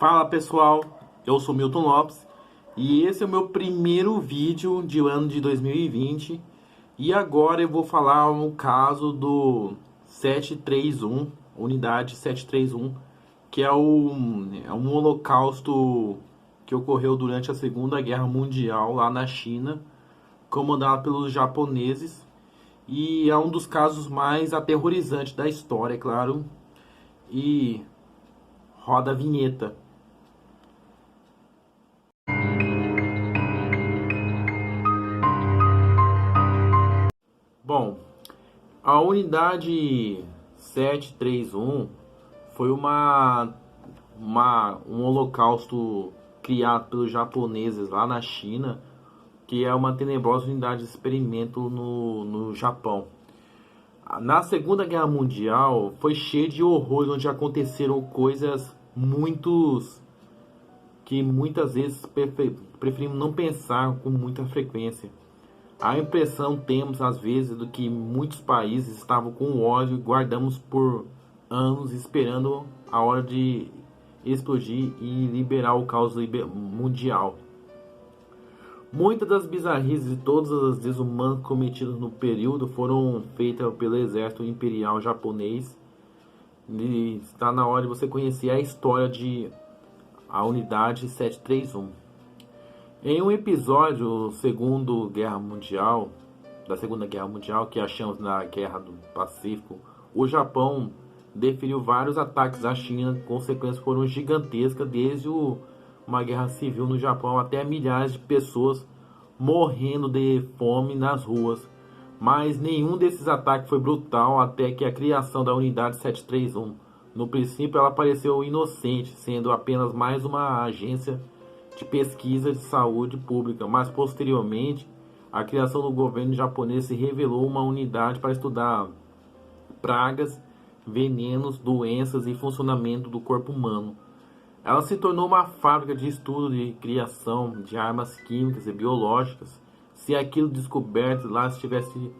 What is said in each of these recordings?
Fala pessoal, eu sou Milton Lopes e esse é o meu primeiro vídeo de ano de 2020 e agora eu vou falar um caso do 731, unidade 731, que é um holocausto que ocorreu durante a Segunda Guerra Mundial lá na China, comandado pelos japoneses, e é um dos casos mais aterrorizantes da história, é claro, e roda a vinheta. Bom, a unidade 731 foi um holocausto criado pelos japoneses lá na China, que é uma tenebrosa unidade de experimento no Japão. Na Segunda Guerra Mundial foi cheio de horrores, onde aconteceram coisas que muitas vezes preferimos não pensar com muita frequência. A impressão temos às vezes do que muitos países estavam com ódio e guardamos por anos esperando a hora de explodir e liberar o caos mundial. Muitas das bizarrices e todas as desumanas cometidas no período foram feitas pelo exército imperial japonês. E está na hora de você conhecer a história de a unidade 731. Em um episódio da Segunda Guerra Mundial, que achamos na Guerra do Pacífico, o Japão deferiu vários ataques à China. Consequências foram gigantescas, desde uma guerra civil no Japão até milhares de pessoas morrendo de fome nas ruas. Mas nenhum desses ataques foi brutal até que a criação da unidade 731. No princípio ela pareceu inocente, sendo apenas mais uma agência de pesquisa de saúde pública, mas posteriormente a criação do governo japonês se revelou uma unidade para estudar pragas, venenos, doenças e funcionamento do corpo humano. Ela se tornou uma fábrica de estudo e criação de armas químicas e biológicas. Se aquilo descoberto lá tivesse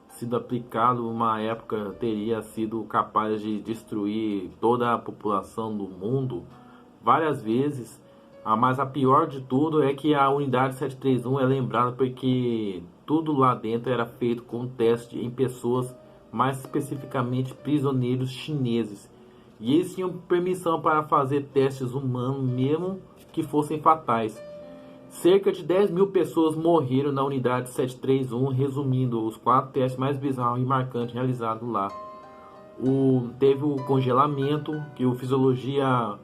sido aplicado uma época, teria sido capaz de destruir toda a população do mundo várias vezes. Mas a pior de tudo é que a unidade 731 é lembrada porque tudo lá dentro era feito com teste em pessoas, mais especificamente prisioneiros chineses. E eles tinham permissão para fazer testes humanos, mesmo que fossem fatais. Cerca de 10 mil pessoas morreram na unidade 731, resumindo os 4 testes mais bizarros e marcantes realizados lá. Teve o congelamento, que o fisiologia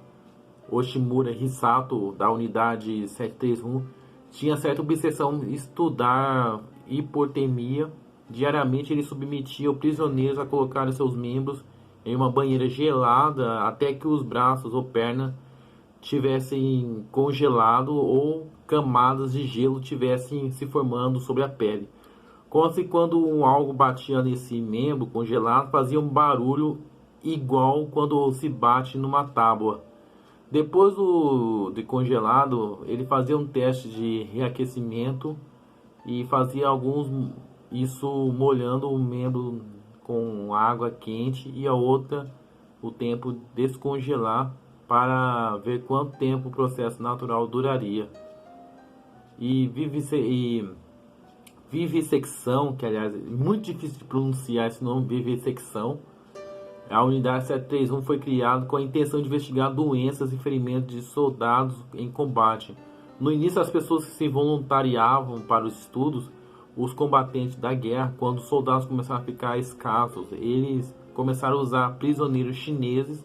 Oshimura Hisato, da unidade 731, tinha certa obsessão em estudar hipotermia. Diariamente ele submetia os prisioneiros a colocar seus membros em uma banheira gelada até que os braços ou pernas tivessem congelado ou camadas de gelo tivessem se formando sobre a pele. Quando algo batia nesse membro congelado, fazia um barulho igual quando se bate numa tábua. Depois de congelado, ele fazia um teste de reaquecimento e fazia isso molhando o membro com água quente e a outra o tempo descongelar para ver quanto tempo o processo natural duraria. E vivissecção, que aliás é muito difícil de pronunciar esse nome, vivissecção. A unidade 731 foi criada com a intenção de investigar doenças e ferimentos de soldados em combate. No início, as pessoas que se voluntariavam para os estudos, os combatentes da guerra. Quando os soldados começaram a ficar escassos, eles começaram a usar prisioneiros chineses,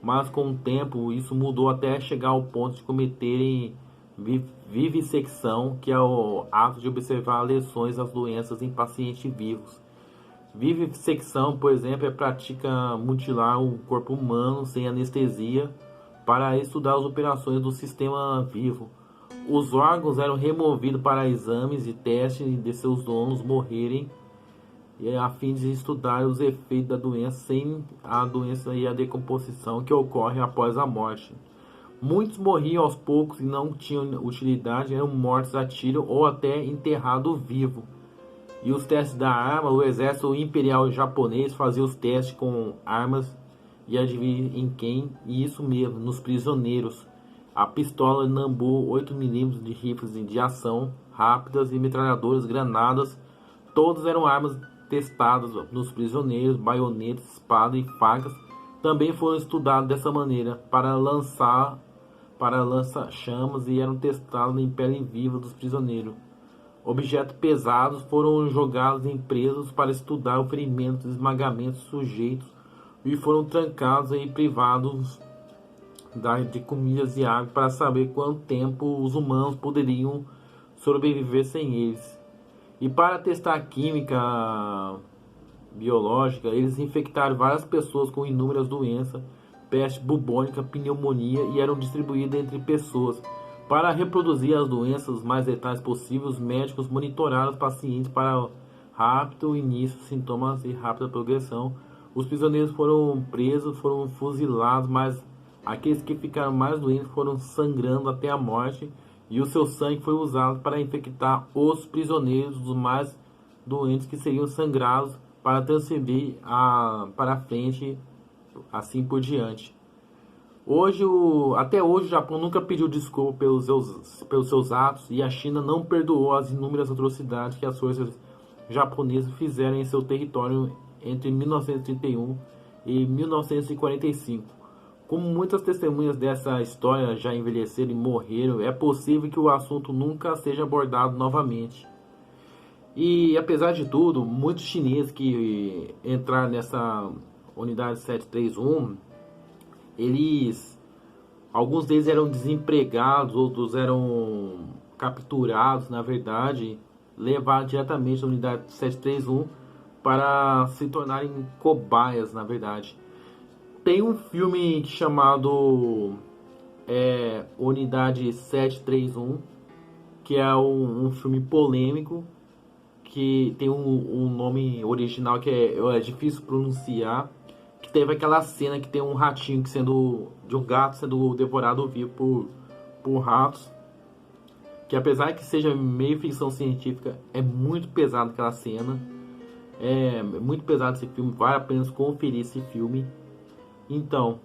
mas com o tempo isso mudou até chegar ao ponto de cometerem vivissecção, que é o ato de observar lesões das doenças em pacientes vivos. Vivissecção, por exemplo, é a prática mutilar um corpo humano sem anestesia para estudar as operações do sistema vivo. Os órgãos eram removidos para exames e testes de seus donos morrerem, a fim de estudar os efeitos da doença sem a doença e a decomposição que ocorre após a morte. Muitos morriam aos poucos e não tinham utilidade, eram mortos a tiro ou até enterrados vivos. E os testes da arma, o exército imperial japonês fazia os testes com armas e adivinha em quem? E isso mesmo, nos prisioneiros. a pistola Nambu 8mm de rifles de ação rápidas e metralhadoras, granadas, todas eram armas testadas nos prisioneiros, baionetas, espadas e facas também foram estudados dessa maneira para lança-chamas e eram testados em pele viva dos prisioneiros. Objetos pesados foram jogados em presas para estudar o ferimento e esmagamento dos sujeitos e foram trancados e privados de comidas e água para saber quanto tempo os humanos poderiam sobreviver sem eles. E para testar a química biológica, eles infectaram várias pessoas com inúmeras doenças, peste bubônica, pneumonia, e eram distribuídas entre pessoas. Para reproduzir as doenças mais letais possíveis, os médicos monitoraram os pacientes para rápido início de sintomas e rápida progressão. Os prisioneiros foram presos, foram fuzilados, mas aqueles que ficaram mais doentes foram sangrando até a morte, e o seu sangue foi usado para infectar os prisioneiros dos mais doentes que seriam sangrados para transferir para frente, assim por diante. Até hoje o Japão nunca pediu desculpa pelos seus atos, e a China não perdoou as inúmeras atrocidades que as forças japonesas fizeram em seu território entre 1931 e 1945. Como muitas testemunhas dessa história já envelheceram e morreram, é possível que o assunto nunca seja abordado novamente. E apesar de tudo, muitos chineses que entraram nessa unidade 731, alguns deles eram desempregados, outros eram capturados, na verdade, levados diretamente à unidade 731 para se tornarem cobaias, na verdade. Tem um filme chamado Unidade 731, que é um filme polêmico, que tem um nome original que é difícil pronunciar, que teve aquela cena que tem um ratinho de um gato sendo devorado vivo por ratos, que apesar que seja meio ficção científica, é muito pesado aquela cena, é muito pesado esse filme, vale a pena conferir esse filme. Então,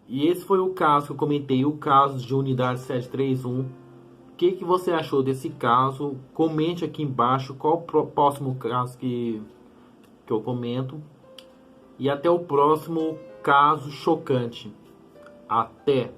e esse foi o caso que eu comentei, o caso de Unidade 731. O que você achou desse caso? Comente aqui embaixo qual o próximo caso que eu comento. E até o próximo caso chocante. Até!